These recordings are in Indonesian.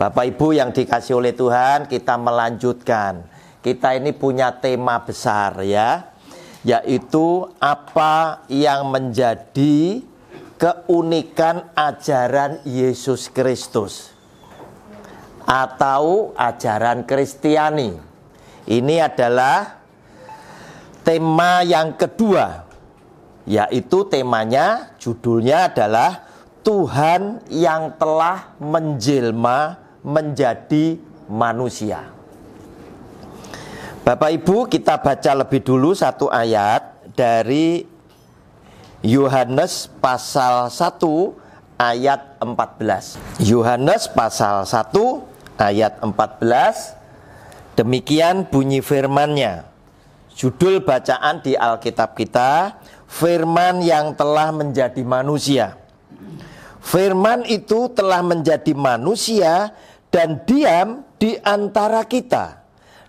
Bapak Ibu yang dikasih oleh Tuhan, kita melanjutkan. Kita ini punya tema besar ya, yaitu apa yang menjadi keunikan ajaran Yesus Kristus atau ajaran Kristiani. Ini adalah tema yang kedua, yaitu temanya, judulnya adalah Tuhan yang telah menjelma menjadi manusia. Bapak Ibu, kita baca lebih dulu satu ayat dari Yohanes pasal 1 ayat 14. Yohanes pasal 1 ayat 14. Demikian bunyi firman-Nya. Judul bacaan di Alkitab kita, firman yang telah menjadi manusia. Firman itu telah menjadi manusia dan diam di antara kita.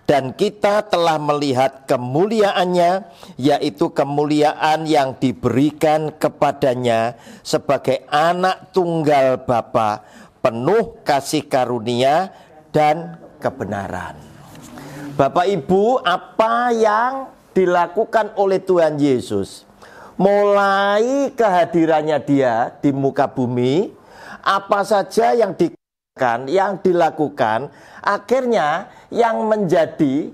Dan kita telah melihat kemuliaannya, yaitu kemuliaan yang diberikan kepadanya sebagai anak tunggal Bapa, penuh kasih karunia dan kebenaran. Bapak Ibu, apa yang dilakukan oleh Tuhan Yesus mulai kehadirannya Dia di muka bumi, apa saja yang dilakukan, akhirnya yang menjadi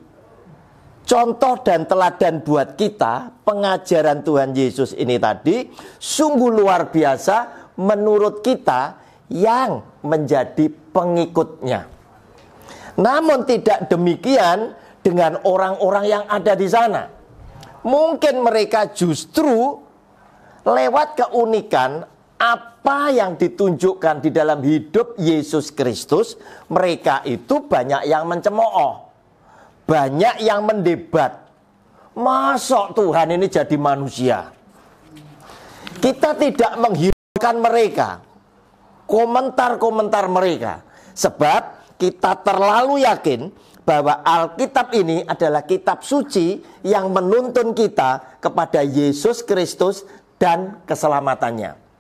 contoh dan teladan buat kita, pengajaran Tuhan Yesus ini tadi sungguh luar biasa menurut kita yang menjadi pengikutnya. Namun tidak demikian dengan orang-orang yang ada di sana. Mungkin mereka justru lewat keunikan apa yang ditunjukkan di dalam hidup Yesus Kristus, mereka itu banyak yang mencemooh, banyak yang mendebat. Masa Tuhan ini jadi manusia? Kita tidak menghiraukan mereka, komentar-komentar mereka, sebab kita terlalu yakin bahwa Alkitab ini adalah kitab suci yang menuntun kita kepada Yesus Kristus dan keselamatannya.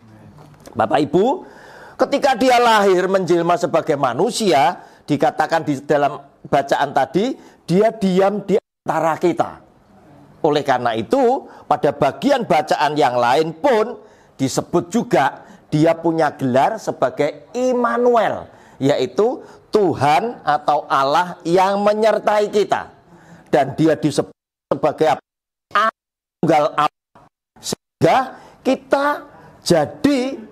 Bapak Ibu, ketika Dia lahir menjelma sebagai manusia, dikatakan di dalam bacaan tadi, Dia diam di antara kita. Oleh karena itu, pada bagian bacaan yang lain pun disebut juga Dia punya gelar sebagai Immanuel, yaitu Tuhan atau Allah yang menyertai kita. Dan Dia disebut sebagai tunggal Allah. Sehingga kita jadi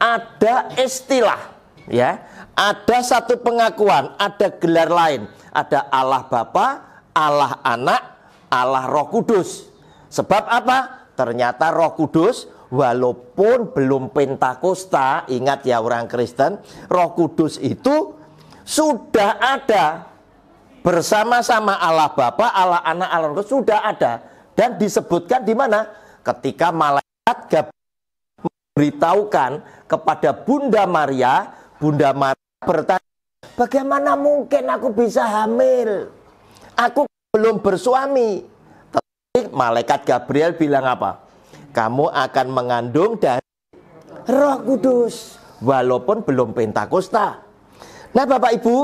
ada istilah, ya, ada satu pengakuan, ada gelar lain, ada Allah Bapa, Allah Anak, Allah Roh Kudus. Sebab apa? Ternyata Roh Kudus walaupun belum Pentakosta, ingat ya orang Kristen, Roh Kudus itu sudah ada bersama-sama Allah Bapa, Allah Anak, Allah Roh Kudus sudah ada, dan disebutkan di mana? Ketika malaikat Gabriel memberitahukan kepada Bunda Maria bertanya, bagaimana mungkin aku bisa hamil? Aku belum bersuami. Tapi malaikat Gabriel bilang apa? Kamu akan mengandung dari Roh Kudus, walaupun belum Pentakosta. Nah Bapak Ibu,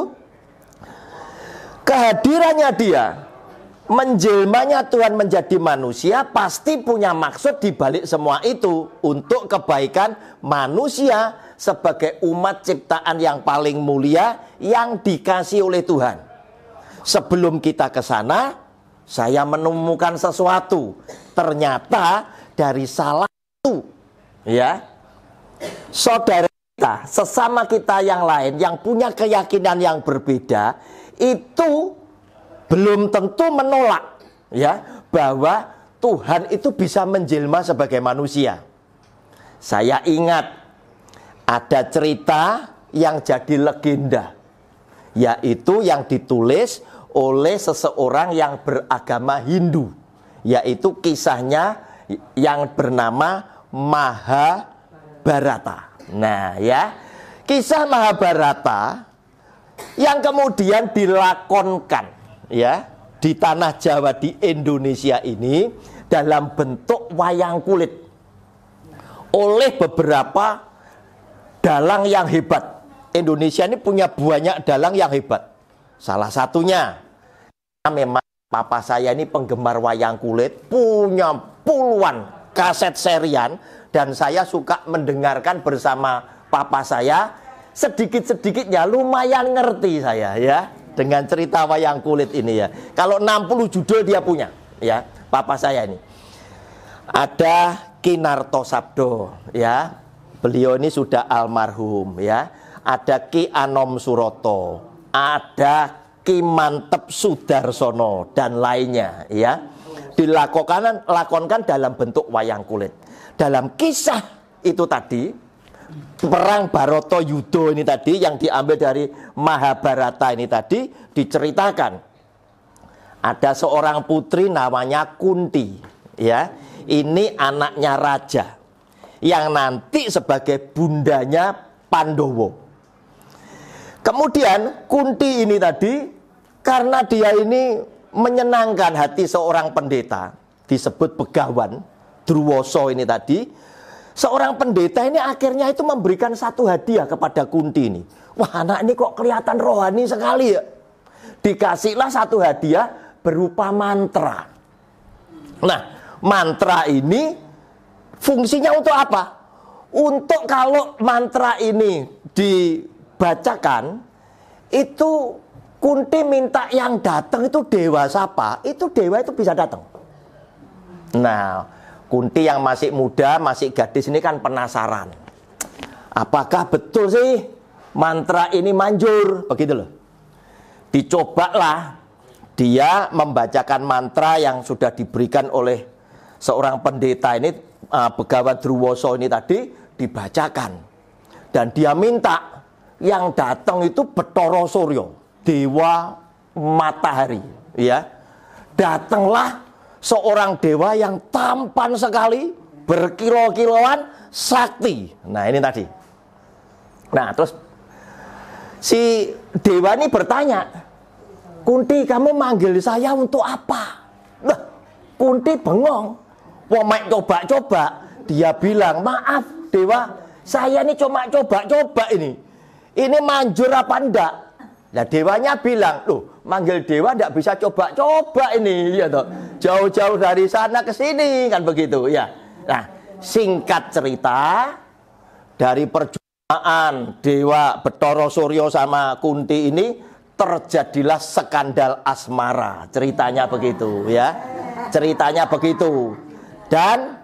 kehadirannya Dia, menjelmanya Tuhan menjadi manusia, pasti punya maksud di balik semua itu untuk kebaikan manusia sebagai umat ciptaan yang paling mulia yang dikasih oleh Tuhan. Sebelum kita ke sana, saya menemukan sesuatu. Ternyata dari salah satu, ya, saudara kita, sesama kita yang lain yang punya keyakinan yang berbeda, itu belum tentu menolak, ya, bahwa Tuhan itu bisa menjelma sebagai manusia. Saya ingat ada cerita yang jadi legenda, yaitu yang ditulis oleh seseorang yang beragama Hindu, yaitu kisahnya yang bernama Mahabharata. Nah ya, kisah Mahabharata yang kemudian dilakonkan, ya, di tanah Jawa di Indonesia ini dalam bentuk wayang kulit oleh beberapa dalang yang hebat Indonesia ini punya banyak dalang yang hebat. Salah satunya, memang papa saya ini penggemar wayang kulit, punya puluhan kaset serian, dan saya suka mendengarkan bersama papa saya. Sedikit-sedikitnya lumayan ngerti saya ya dengan cerita wayang kulit ini ya. Kalau 60 judul dia punya ya, papa saya ini. Ada Ki Narto Sabdo ya, beliau ini sudah almarhum ya. Ada Ki Anom Suroto, ada Ki Mantep Sudarsono dan lainnya ya. Dilakonkan dalam bentuk wayang kulit. Dalam kisah itu tadi, perang Baroto Yudo ini tadi yang diambil dari Mahabharata ini tadi, diceritakan ada seorang putri namanya Kunti ya. Ini anaknya raja yang nanti sebagai bundanya Pandowo. Kemudian Kunti ini tadi, karena dia ini menyenangkan hati seorang pendeta, disebut Begawan Druwoso ini tadi, seorang pendeta ini akhirnya itu memberikan satu hadiah kepada Kunti ini. Wah, anak ini kok kelihatan rohani sekali ya. Dikasihlah satu hadiah berupa mantra. Nah, mantra ini fungsinya untuk apa? Untuk kalau mantra ini dibacakan, itu Kunti minta yang datang itu dewa siapa, itu dewa itu bisa datang. Nah, Kunti yang masih muda, masih gadis ini kan penasaran. Apakah betul sih mantra ini manjur? Begitu loh. Dicobalah dia membacakan mantra yang sudah diberikan oleh seorang pendeta ini, Begawan Druwoso ini tadi, dibacakan. Dan dia minta yang datang itu Bathara Surya, dewa matahari ya. Datanglah seorang dewa yang tampan sekali, berkilo-kiloan, sakti. Nah, ini tadi. Nah, terus si dewa ini bertanya, Kunti, kamu manggil saya untuk apa? Nah, Kunti bengong. Wah, mek coba-coba. Dia bilang, maaf dewa, saya ini cuma coba-coba ini. Ini manjur apa enggak? Nah, dewanya bilang, loh, manggil dewa enggak bisa coba-coba ini, ya toh. Jauh-jauh dari sana ke sini, kan begitu, ya. Nah, singkat cerita, dari perjumpaan dewa Bathara Surya sama Kunti ini, terjadilah skandal asmara. Ceritanya begitu, ya. Ceritanya begitu. Dan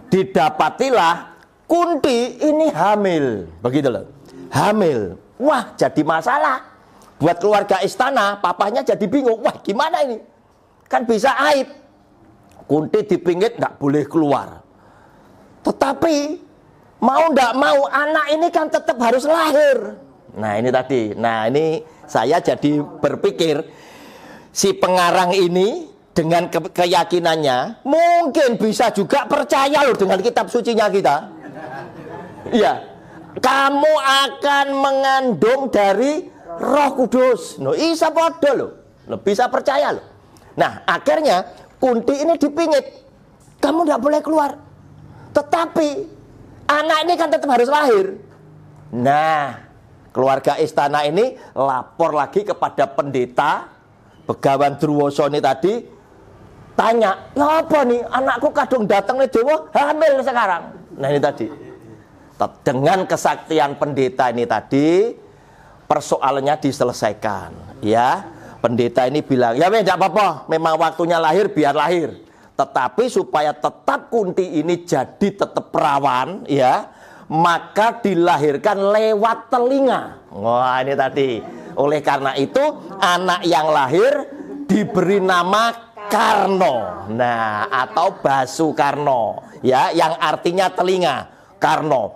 didapatilah Kunti ini hamil, begitu loh. Hamil. Wah, jadi masalah. Buat keluarga istana, papanya jadi bingung. Wah, gimana ini? Kan bisa aib. Kunti dipingit, nggak boleh keluar. Tetapi, mau nggak mau, anak ini kan tetap harus lahir. Nah, ini tadi. Nah, ini saya jadi berpikir, si pengarang ini dengan keyakinannya, mungkin bisa juga percaya loh dengan kitab sucinya kita. Iya. Kamu akan mengandung dari Roh Kudus. No, isa podo loh. Bisa percaya loh. Nah, akhirnya Kunti ini dipingit. Kamu tidak boleh keluar. Tetapi anak ini kan tetap harus lahir. Nah, keluarga istana ini lapor lagi kepada pendeta Begawan Druwoso ini tadi, tanya, ya apa nih, anakku kadung datang nih dewa, hamil sekarang. Nah, ini tadi. Dengan kesaktian pendeta ini tadi, persoalannya diselesaikan, ya. Pendeta ini bilang, ya tidak apa-apa, memang waktunya lahir, biar lahir. Tetapi supaya tetap Kunti ini jadi tetap perawan, ya, maka dilahirkan lewat telinga. Wah, ini tadi. Oleh karena itu, anak yang lahir diberi nama Karno. Nah, atau Basukarno, ya, yang artinya telinga. Karno.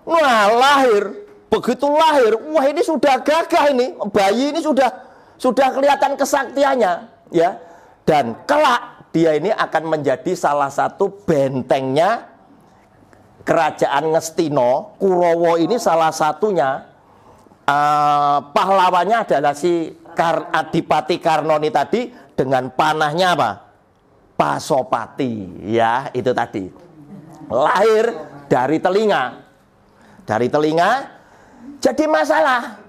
Nah, lahir, begitu lahir, wah ini sudah gagah ini, bayi ini sudah kelihatan kesaktiannya, ya. Dan kelak dia ini akan menjadi salah satu bentengnya kerajaan Ngastina. Kurawa ini salah satunya, pahlawannya adalah si Adipati Karno ini tadi dengan panahnya apa? Pasopati, ya, itu tadi. Lahir dari telinga. Dari telinga, jadi masalah.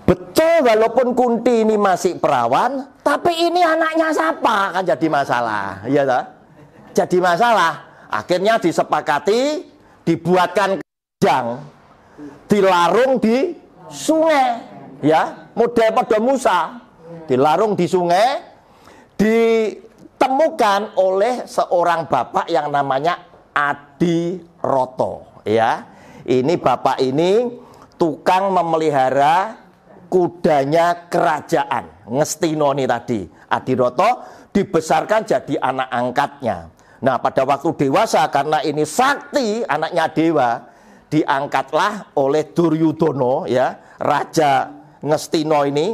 Betul, walaupun Kunti ini masih perawan, tapi ini anaknya siapa, kan jadi masalah, ya toh? Jadi masalah. Akhirnya disepakati, dibuatkan kejang, dilarung di sungai, ya, model pada Musa, dilarung di sungai, ditemukan oleh seorang bapak yang namanya Adiroto, ya. Ini bapak ini tukang memelihara kudanya kerajaan Ngestino nih tadi. Adiroto dibesarkan jadi anak angkatnya. Nah, pada waktu dewasa, karena ini sakti, anaknya dewa, diangkatlah oleh Duryudono, ya, raja Ngestino ini,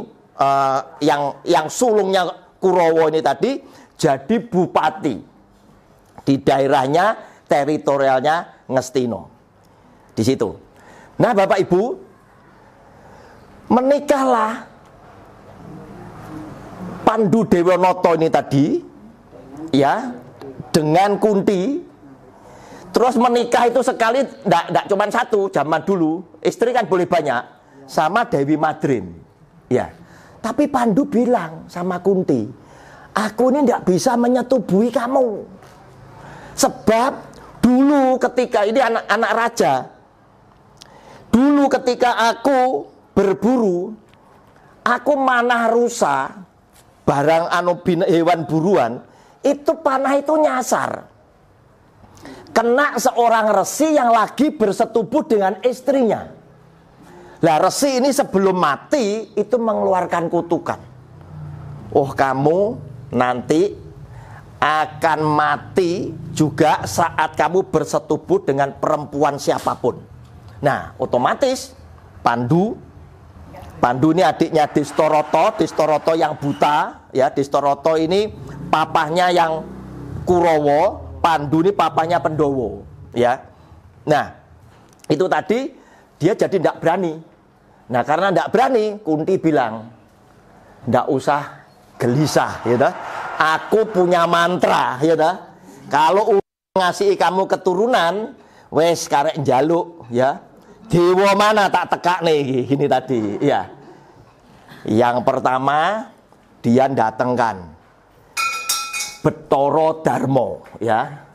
yang sulungnya Kurawa ini tadi, jadi bupati di daerahnya, teritorialnya Ngestino. Di situ. Nah, Bapak Ibu, menikahlah Pandu Dewonoto ini tadi, ya, dengan Kunti. Terus menikah itu sekali, enggak cuma satu, zaman dulu istri kan boleh banyak, sama Dewi Madrim, ya. Tapi Pandu bilang sama Kunti, aku ini enggak bisa menyetubuhi kamu, sebab dulu ketika ini anak raja, dulu ketika aku berburu, aku manah rusa, barang hewan buruan, itu panah itu nyasar, kena seorang resi yang lagi bersetubuh dengan istrinya. Lah, resi ini sebelum mati itu mengeluarkan kutukan. Oh, kamu nanti akan mati juga saat kamu bersetubuh dengan perempuan siapapun. Nah, otomatis Pandu ini adiknya Distoroto yang buta, ya. Distoroto ini papahnya yang Kurawa, Pandu ini papahnya Pendowo, ya. Nah, itu tadi dia jadi tidak berani. Nah, karena tidak berani, Kunti bilang, tidak usah gelisah, ya toh. Aku punya mantra, ya toh. Kalau ngasih kamu keturunan, wes karek njaluk, ya. Dewa mana tak tekak nih, gini tadi, ya. Yang pertama dia datangkan Betara Darmo, ya.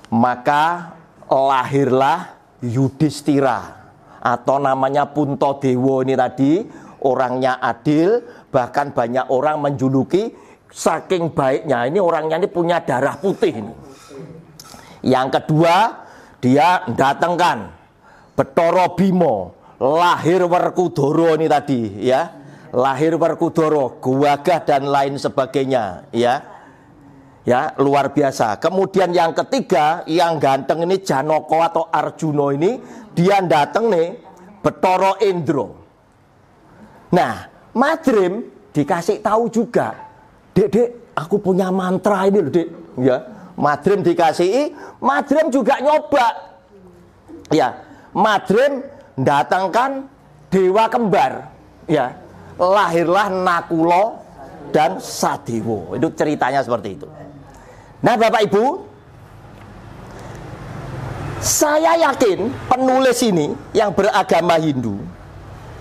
Maka lahirlah Yudhistira, atau namanya Puntadewa ini tadi, orangnya adil, bahkan banyak orang menjuluki saking baiknya ini orangnya ini punya darah putih ini. Yang kedua dia datangkan Betara Bima, lahir Werkudara ini tadi, ya. Lahir Werkudara, Gwagah dan lain sebagainya, ya. Ya, luar biasa. Kemudian yang ketiga, yang ganteng ini Janaka atau Arjuna ini, dia datang nih Betara Indra. Nah, Madrim dikasih tahu juga, Dek, aku punya mantra ini loh, Dek. Ya, Madrim dikasih, Madrim juga nyoba. Ya, Madrim datangkan dewa kembar, ya. Lahirlah Nakula dan Sadewa. Itu ceritanya seperti itu. Nah, Bapak Ibu, saya yakin penulis ini yang beragama Hindu,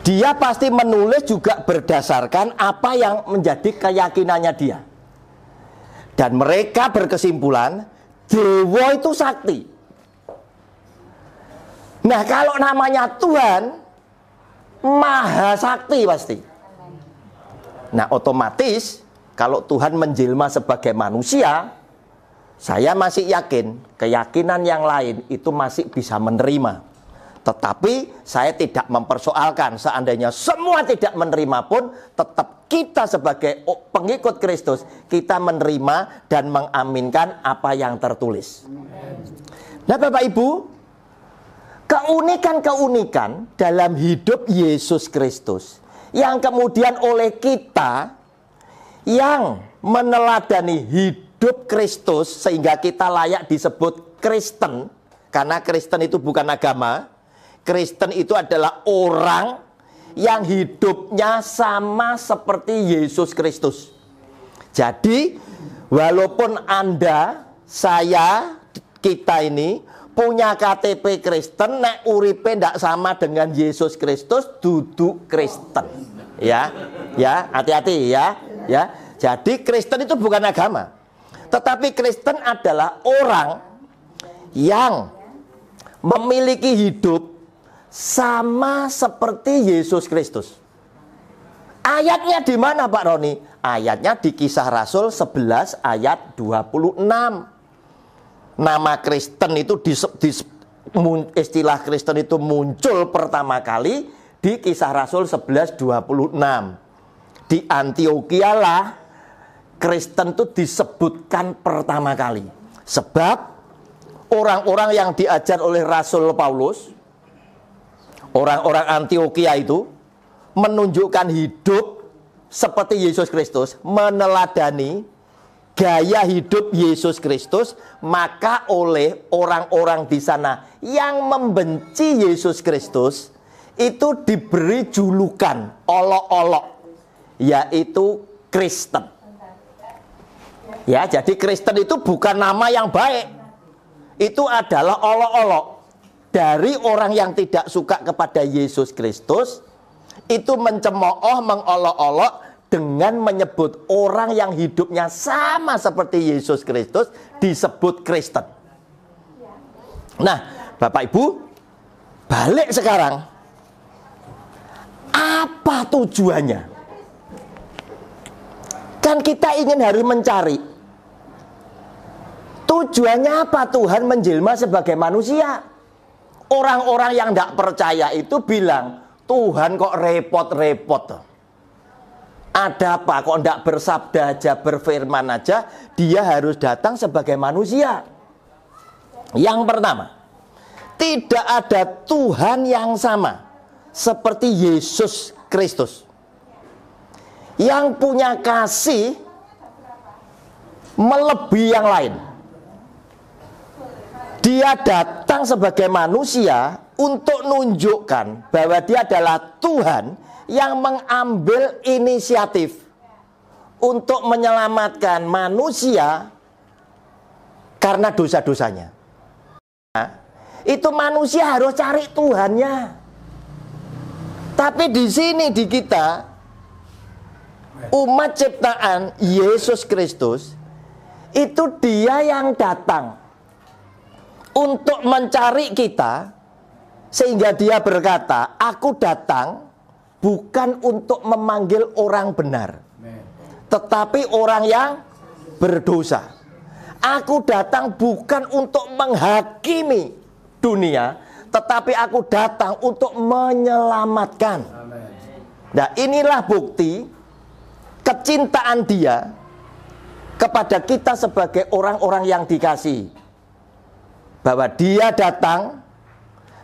dia pasti menulis juga berdasarkan apa yang menjadi keyakinannya dia. Dan mereka berkesimpulan dewa itu sakti. Nah, kalau namanya Tuhan maha sakti pasti. Nah, otomatis kalau Tuhan menjelma sebagai manusia, saya masih yakin keyakinan yang lain itu masih bisa menerima. Tetapi saya tidak mempersoalkan, seandainya semua tidak menerima pun, tetap kita sebagai pengikut Kristus, kita menerima dan mengaminkan apa yang tertulis. Nah, Bapak Ibu, keunikan-keunikan dalam hidup Yesus Kristus yang kemudian oleh kita yang meneladani hidup Kristus sehingga kita layak disebut Kristen, karena Kristen itu bukan agama. Kristen itu adalah orang yang hidupnya sama seperti Yesus Kristus. Jadi walaupun Anda, saya, kita ini punya KTP Kristen, nek uripe ndak sama dengan Yesus Kristus, duduk Kristen. Ya, ya, hati-hati ya, ya. Jadi Kristen itu bukan agama, tetapi Kristen adalah orang yang memiliki hidup sama seperti Yesus Kristus. Ayatnya di mana Pak Roni? Ayatnya di Kisah Rasul 11 ayat 26. Nama Kristen itu istilah Kristen itu muncul pertama kali di Kisah Rasul 11:26. Di Antiokhia lah Kristen itu disebutkan pertama kali. Sebab orang-orang yang diajar oleh Rasul Paulus, orang-orang Antiokhia itu menunjukkan hidup seperti Yesus Kristus, meneladani gaya hidup Yesus Kristus, maka oleh orang-orang di sana yang membenci Yesus Kristus itu diberi julukan olok-olok, yaitu Kristen. Ya, jadi Kristen itu bukan nama yang baik. Itu adalah olok-olok dari orang yang tidak suka kepada Yesus Kristus. Itu mencemooh, mengolok-olok dengan menyebut orang yang hidupnya sama seperti Yesus Kristus disebut Kristen. Nah, Bapak Ibu, balik sekarang. Apa tujuannya? Kan kita ingin harus mencari tujuannya apa Tuhan menjelma sebagai manusia. Orang-orang yang tidak percaya itu bilang, Tuhan kok repot-repot. Ada apa kok tidak bersabda aja, berfirman aja, dia harus datang sebagai manusia. Yang pertama, tidak ada Tuhan yang sama seperti Yesus Kristus, yang punya kasih melebihi yang lain. Dia datang sebagai manusia untuk menunjukkan bahwa dia adalah Tuhan yang mengambil inisiatif untuk menyelamatkan manusia karena dosa-dosanya. Nah, itu manusia harus cari Tuhannya. Tapi di sini di kita, umat ciptaan Yesus Kristus, itu dia yang datang untuk mencari kita, sehingga dia berkata, aku datang bukan untuk memanggil orang benar, tetapi orang yang berdosa. Aku datang bukan untuk menghakimi dunia, tetapi aku datang untuk menyelamatkan. Nah, inilah bukti kecintaan dia kepada kita sebagai orang-orang yang dikasihi. Bahwa dia datang,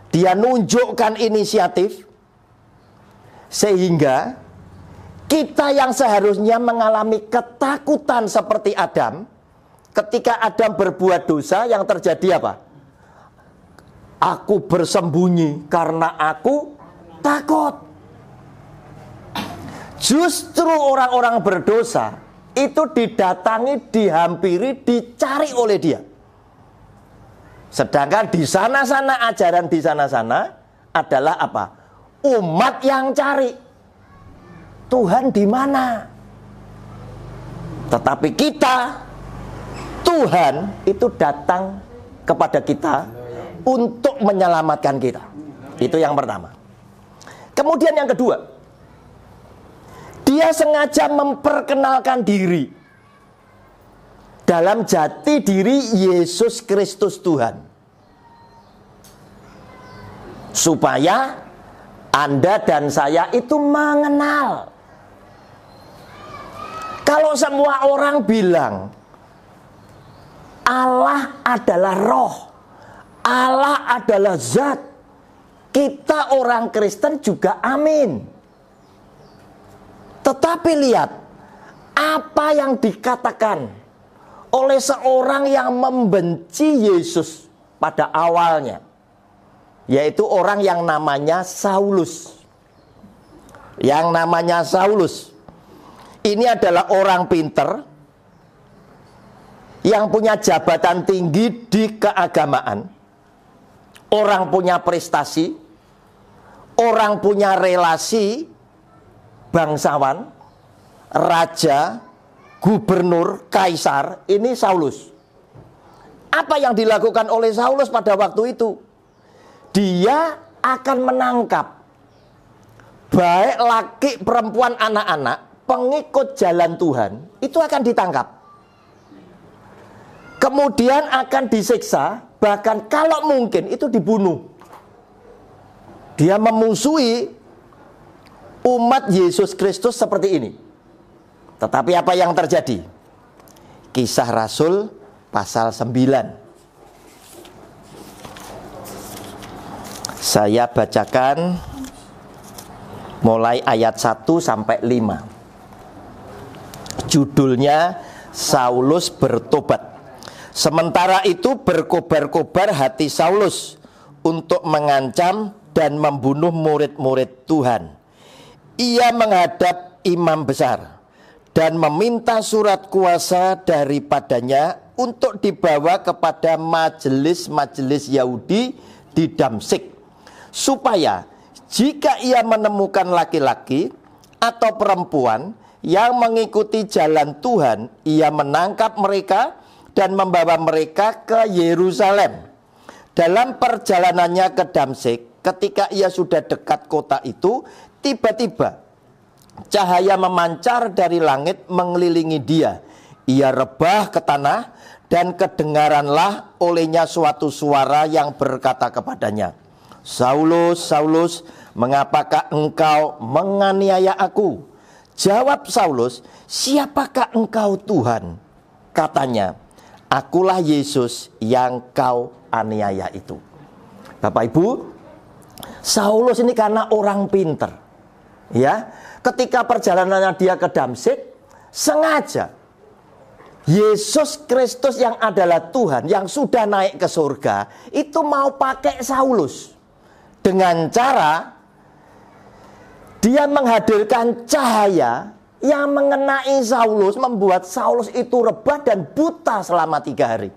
dia nunjukkan inisiatif, sehingga kita yang seharusnya mengalami ketakutan seperti Adam, ketika Adam berbuat dosa, yang terjadi apa? Aku bersembunyi karena aku takut. Justru orang-orang berdosa itu didatangi, dihampiri, dicari oleh dia. Sedangkan di sana-sana, ajaran di sana-sana adalah apa? Umat yang cari Tuhan di mana. Tetapi kita, Tuhan itu datang kepada kita untuk menyelamatkan kita. Itu yang pertama. Kemudian yang kedua, dia sengaja memperkenalkan diri dalam jati diri Yesus Kristus Tuhan, supaya Anda dan saya itu mengenal. Kalau semua orang bilang Allah adalah roh, Allah adalah zat, kita orang Kristen juga amin. Tetapi lihat apa yang dikatakan oleh seorang yang membenci Yesus pada awalnya, yaitu orang yang namanya Saulus. Yang namanya Saulus ini adalah orang pinter yang punya jabatan tinggi di keagamaan, orang punya prestasi, orang punya relasi, bangsawan, raja, gubernur, kaisar. Ini Saulus. Apa yang dilakukan oleh Saulus pada waktu itu? Dia akan menangkap baik laki, perempuan, anak-anak, pengikut jalan Tuhan, itu akan ditangkap. Kemudian akan disiksa, bahkan kalau mungkin itu dibunuh. Dia memusuhi umat Yesus Kristus seperti ini. Tetapi apa yang terjadi? Kisah Rasul pasal 9. Saya bacakan mulai ayat 1 sampai 5. Judulnya Saulus bertobat. Sementara itu berkobar-kobar hati Saulus untuk mengancam dan membunuh murid-murid Tuhan. Ia menghadap imam besar dan meminta surat kuasa daripadanya untuk dibawa kepada majelis-majelis Yahudi di Damsyik, supaya jika ia menemukan laki-laki atau perempuan yang mengikuti jalan Tuhan, ia menangkap mereka dan membawa mereka ke Yerusalem. Dalam perjalanannya ke Damsyik, ketika ia sudah dekat kota itu, tiba-tiba cahaya memancar dari langit mengelilingi dia. Ia rebah ke tanah dan kedengaranlah olehnya suatu suara yang berkata kepadanya, "Saulus, Saulus, mengapakah engkau menganiaya aku?" Jawab Saulus, "Siapakah engkau Tuhan?" Katanya, "Akulah Yesus yang kau aniaya itu." Bapak Ibu, Saulus ini karena orang pinter, ya, ketika perjalanannya dia ke Damsyik, sengaja Yesus Kristus yang adalah Tuhan, yang sudah naik ke surga, itu mau pakai Saulus dengan cara dia menghadirkan cahaya yang mengenai Saulus, membuat Saulus itu rebah dan buta selama 3 hari.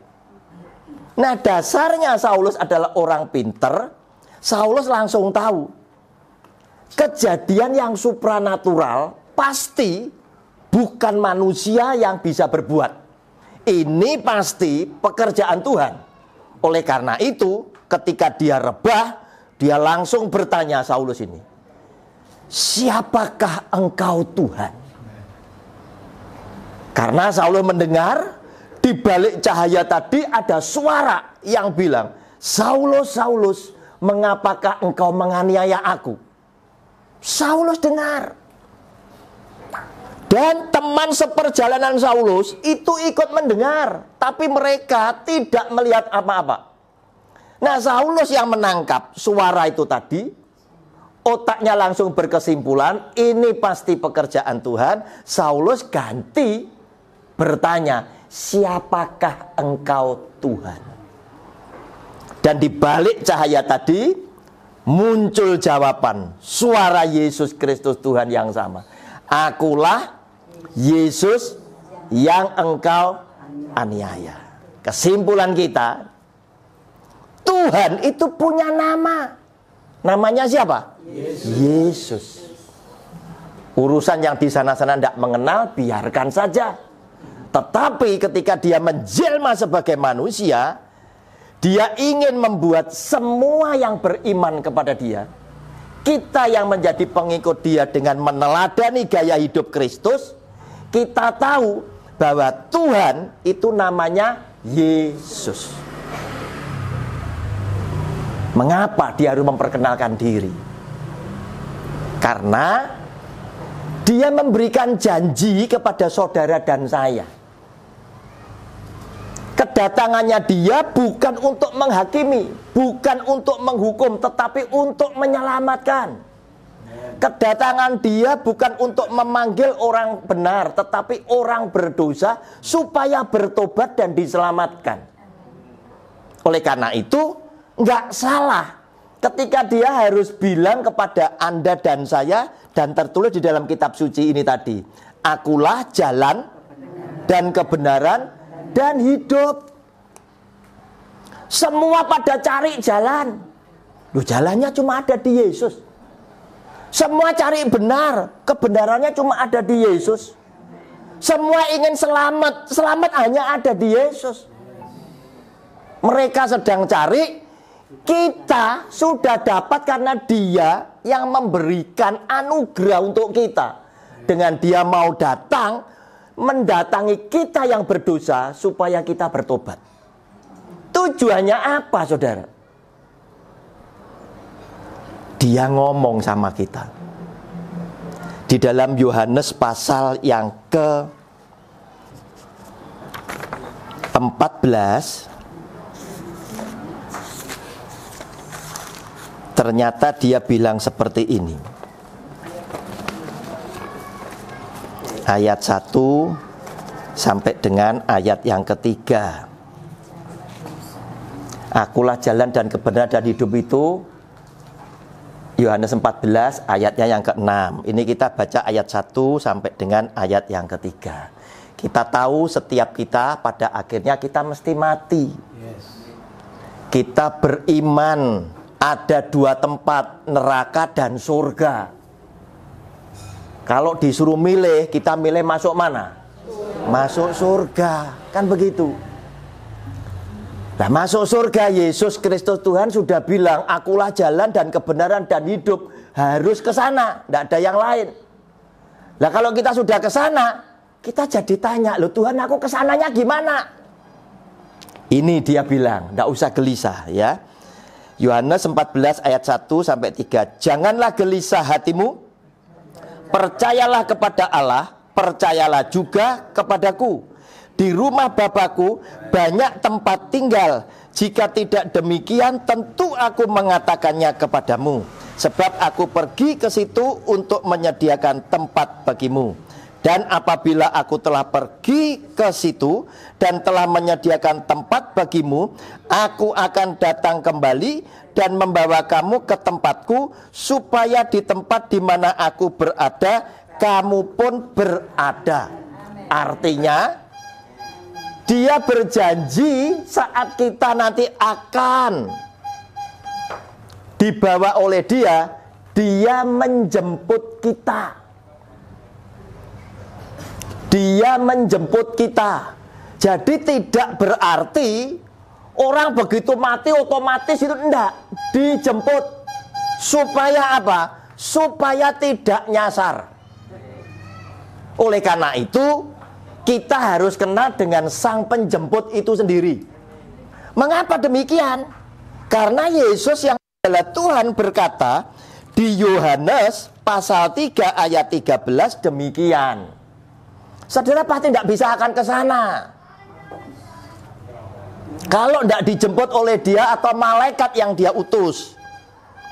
Nah, dasarnya Saulus adalah orang pinter. Saulus langsung tahu kejadian yang supranatural pasti bukan manusia yang bisa berbuat. Ini pasti pekerjaan Tuhan. Oleh karena itu, ketika dia rebah, dia langsung bertanya Saulus ini, "Siapakah engkau Tuhan?" Karena Saulus mendengar di balik cahaya tadi ada suara yang bilang, "Saulus, Saulus, mengapakah engkau menganiaya aku?" Saulus dengar. Dan teman seperjalanan Saulus itu ikut mendengar, tapi mereka tidak melihat apa-apa. Nah, Saulus yang menangkap suara itu tadi, otaknya langsung berkesimpulan, ini pasti pekerjaan Tuhan. Saulus ganti bertanya, "Siapakah engkau Tuhan?" Dan di balik cahaya tadi muncul jawaban, suara Yesus Kristus Tuhan yang sama. "Akulah Yesus yang engkau aniaya." Kesimpulan kita, Tuhan itu punya nama. Namanya siapa? Yesus. Urusan yang di sana-sana tidak mengenal, biarkan saja. Tetapi ketika dia menjelma sebagai manusia, dia ingin membuat semua yang beriman kepada dia, kita yang menjadi pengikut dia dengan meneladani gaya hidup Kristus, kita tahu bahwa Tuhan itu namanya Yesus. Mengapa dia harus memperkenalkan diri? Karena dia memberikan janji kepada saudara dan saya. Kedatangannya dia bukan untuk menghakimi, bukan untuk menghukum, tetapi untuk menyelamatkan. Kedatangan dia bukan untuk memanggil orang benar, tetapi orang berdosa supaya bertobat dan diselamatkan. Oleh karena itu, nggak salah ketika dia harus bilang kepada Anda dan saya, dan tertulis di dalam kitab suci ini tadi, "Akulah jalan dan kebenaran dan hidup." Semua pada cari jalan. Loh, jalannya cuma ada di Yesus. Semua cari benar, kebenarannya cuma ada di Yesus. Semua ingin selamat, selamat hanya ada di Yesus. Mereka sedang cari, kita sudah dapat karena Dia yang memberikan anugerah untuk kita. Dengan Dia mau datang, mendatangi kita yang berdosa supaya kita bertobat. Tujuannya apa, saudara? Dia ngomong sama kita. Di dalam Yohanes pasal yang ke-14, ternyata dia bilang seperti ini. Ayat 1 sampai dengan ayat yang ketiga. Akulah jalan dan kebenaran dan hidup itu. Yohanes 14 ayatnya yang ke-6. Ini kita baca ayat 1 sampai dengan ayat yang ketiga. Kita tahu setiap kita pada akhirnya kita mesti mati. Kita beriman ada dua tempat, neraka dan surga. Kalau disuruh milih, kita milih masuk mana? Masuk surga, kan begitu. Nah, masuk surga, Yesus Kristus Tuhan sudah bilang, akulah jalan dan kebenaran dan hidup. Harus ke sana, tidak ada yang lain. Nah, kalau kita sudah ke sana, kita jadi tanya, loh Tuhan, aku ke sananya gimana? Ini dia bilang, tidak usah gelisah ya. Yohanes 14 ayat 1 sampai 3. Janganlah gelisah hatimu, percayalah kepada Allah, percayalah juga kepadaku. Di rumah Bapakku banyak tempat tinggal. Jika tidak demikian, tentu aku mengatakannya kepadamu. Sebab aku pergi ke situ untuk menyediakan tempat bagimu. Dan apabila aku telah pergi ke situ dan telah menyediakan tempat bagimu, aku akan datang kembali dan membawa kamu ke tempatku, supaya di tempat di mana aku berada, kamu pun berada. Artinya, Dia berjanji saat kita nanti akan dibawa oleh Dia, Dia menjemput kita. Dia menjemput kita. Jadi tidak berarti orang begitu mati otomatis itu enggak. Dijemput. Supaya apa? Supaya tidak nyasar. Oleh karena itu, kita harus kenal dengan sang penjemput itu sendiri. Mengapa demikian? Karena Yesus yang adalah Tuhan berkata di Yohanes pasal 3 ayat 13 demikian. Saudara pasti tidak bisa akan ke sana kalau tidak dijemput oleh Dia atau malaikat yang Dia utus.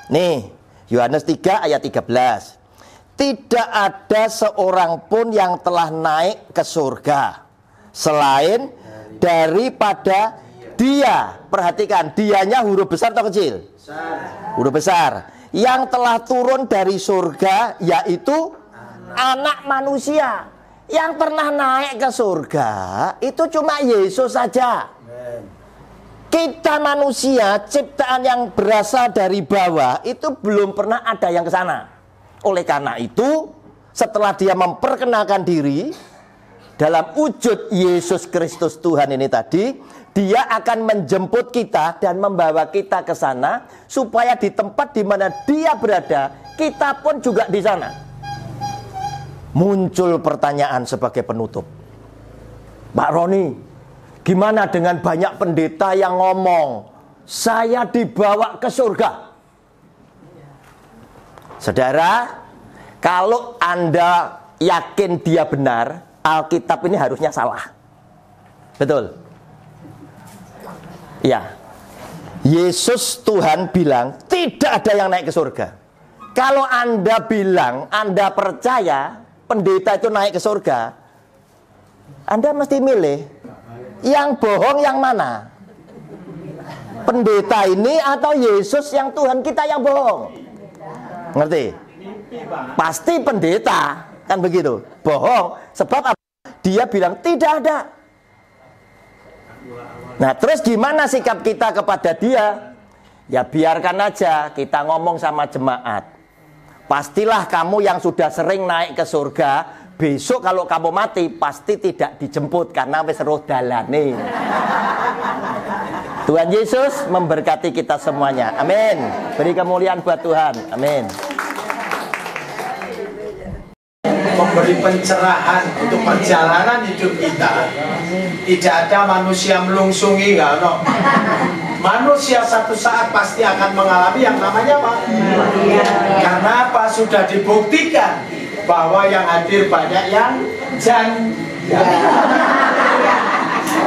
Nih, Yohanes 3 ayat 13. Tidak ada seorang pun yang telah naik ke surga selain daripada Dia. Perhatikan, Dianya huruf besar atau kecil? Huruf besar. Yang telah turun dari surga, yaitu anak manusia. Yang pernah naik ke surga itu cuma Yesus saja. Kita manusia, ciptaan yang berasal dari bawah, itu belum pernah ada yang ke sana. Oleh karena itu, setelah Dia memperkenalkan diri dalam wujud Yesus Kristus Tuhan ini tadi, Dia akan menjemput kita dan membawa kita ke sana, supaya di tempat di mana Dia berada, kita pun juga di sana. Muncul pertanyaan sebagai penutup. Pak Roni, gimana dengan banyak pendeta yang ngomong, saya dibawa ke surga? Saudara, kalau Anda yakin dia benar, Alkitab ini harusnya salah. Betul? Ya. Yesus Tuhan bilang tidak ada yang naik ke surga. Kalau Anda bilang, Anda percaya pendeta itu naik ke surga, Anda mesti milih yang bohong yang mana? Pendeta ini atau Yesus yang Tuhan kita yang bohong? Ngerti? Pasti pendeta, kan begitu. Bohong, sebab apa? Dia bilang tidak ada. Nah, terus gimana sikap kita kepada dia? Ya biarkan aja kita ngomong sama jemaat. Pastilah kamu yang sudah sering naik ke surga, besok kalau kamu mati pasti tidak dijemput karena wis roh dalane. Tuhan Yesus memberkati kita semuanya. Amin. Beri kemuliaan buat Tuhan. Amin. Memberi pencerahan untuk perjalanan hidup kita. Tidak ada manusia melungsungi, enggak no. Manusia satu saat pasti akan mengalami yang namanya apa? Karena apa? Sudah dibuktikan bahwa yang hadir banyak yang janda.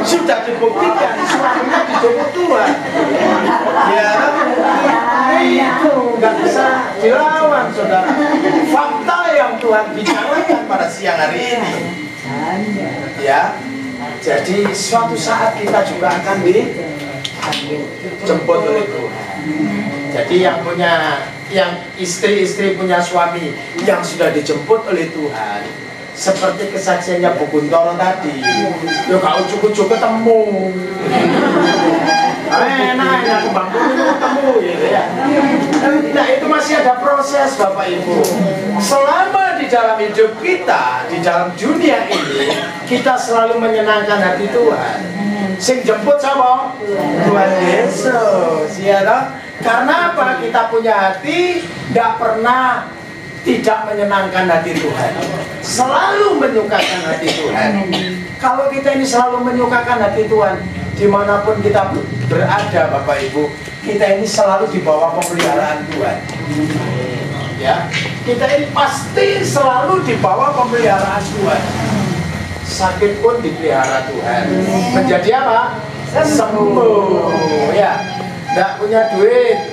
Sudah dibuktikan suaminya dijemput Tuhan. Ya, itu nggak bisa dilawan, saudara. Fakta yang Tuhan bicarakan pada siang hari ini. Ya, jadi suatu saat kita juga akan dijemput oleh Tuhan. Jadi yang istri-istri punya suami yang sudah dijemput oleh Tuhan, seperti kesaksiannya Bu Guntoro tadi, yo gak ujuk-ujuk ketemu. Enak ketemu gitu ya. Nah, itu masih ada proses Bapak Ibu. Selama di dalam hidup kita, di dalam dunia ini, kita selalu menyenangkan hati Tuhan. Sing jemput sama Tuhan Yesus, ya toh? Karena apa? Kita punya hati tidak pernah tidak menyenangkan hati Tuhan, selalu menyukakan hati Tuhan. Kalau kita ini selalu menyukakan hati Tuhan, dimanapun kita berada Bapak Ibu, kita ini selalu di bawah pemeliharaan Tuhan. Ya, kita ini pasti selalu di bawah pemeliharaan Tuhan. Sakit pun dipelihara Tuhan. Menjadi apa? Sembuh. Ya, tidak punya duit,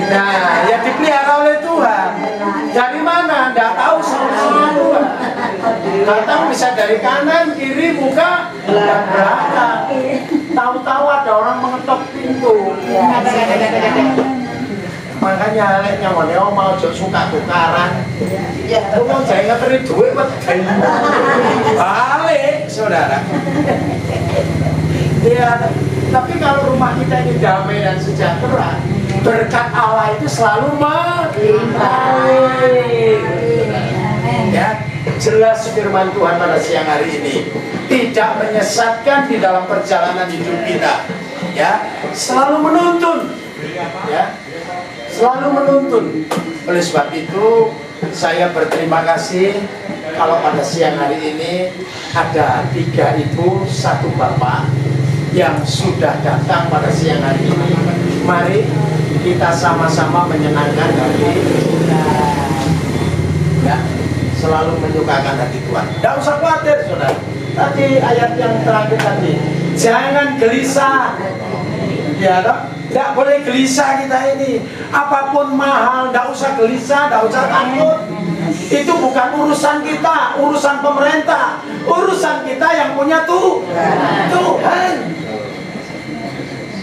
nah, ya dipelihara oleh Tuhan. Dari mana? Tidak tahu solusinya Tuhan. Datang bisa dari kanan, kiri, muka, dan belakang. Tahu-tahu ada orang mengetok pintu. Makanya leknya mau suka tukaran. Ya, mau saya ngeteri duit, balik, saudara. Ya, tapi kalau rumah kita ini damai dan sejahtera, berkat Allah itu selalu mengalir. Ya, jelas firman Tuhan pada siang hari ini tidak menyesatkan di dalam perjalanan hidup kita. Ya, selalu menuntun. Ya, selalu menuntun. Oleh sebab itu, saya berterima kasih kalau pada siang hari ini ada 3 ibu, 1 bapak yang sudah datang pada siang hari ini. Mari kita sama-sama menyenangkan hati ya, selalu menyukakan hati Tuhan. Tidak usah khawatir, saudara. Tadi ayat yang terakhir tadi, jangan gelisah. Ya, tidak boleh gelisah kita ini. Apapun mahal, tidak usah gelisah, tidak usah takut. Itu bukan urusan kita, urusan pemerintah. Urusan kita yang punya Tuhan.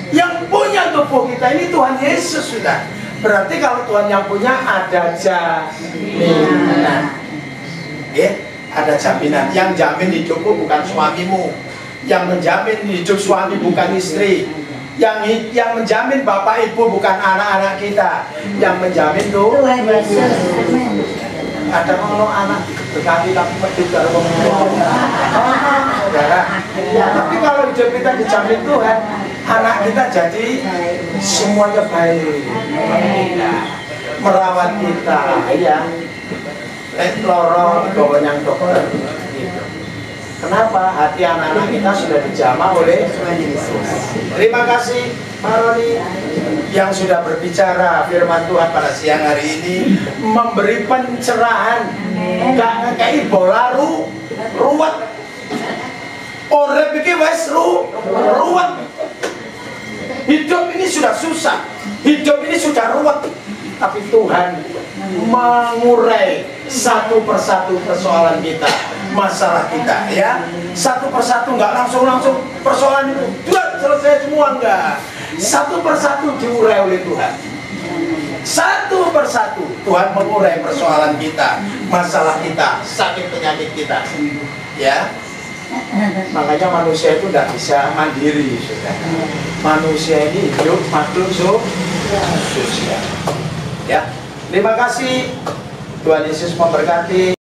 Yang punya tubuh kita ini Tuhan Yesus sudah. Berarti kalau Tuhan yang punya ada jaminan. Ya, ada jaminan. Yang jamin hidupmu bukan suamimu. Yang menjamin hidup suami bukan istri. Yang menjamin bapak ibu bukan anak-anak kita. Yang menjamin Tuhan Yesus. Ada kalau anak berkati tapi medit dari tapi kalau hidup kita dijamin Tuhan, anak kita jadi semuanya baik, merawat kita, ya. Lorong dibawa yang dokter. Gitu. Kenapa? Hati anak-anak kita sudah dijamah oleh Tuhan Yesus. Terima kasih Pak Roni yang sudah berbicara firman Tuhan pada siang hari ini, memberi pencerahan. Gak ngekei bola ruwet. Orang pikir wes ruwet. Hidup ini sudah susah, hidup ini sudah ruwet. Tapi Tuhan mengurai satu persatu persoalan kita, masalah kita, ya. Satu persatu, nggak langsung persoalan itu sudah selesai semua, enggak. Satu persatu diurai oleh Tuhan. Satu persatu Tuhan mengurai persoalan kita, masalah kita, sakit penyakit kita, ya. Makanya manusia itu tidak bisa mandiri, saudara. Manusia ini hidup makhluk sosial. Ya, terima kasih. Tuhan Yesus memberkati.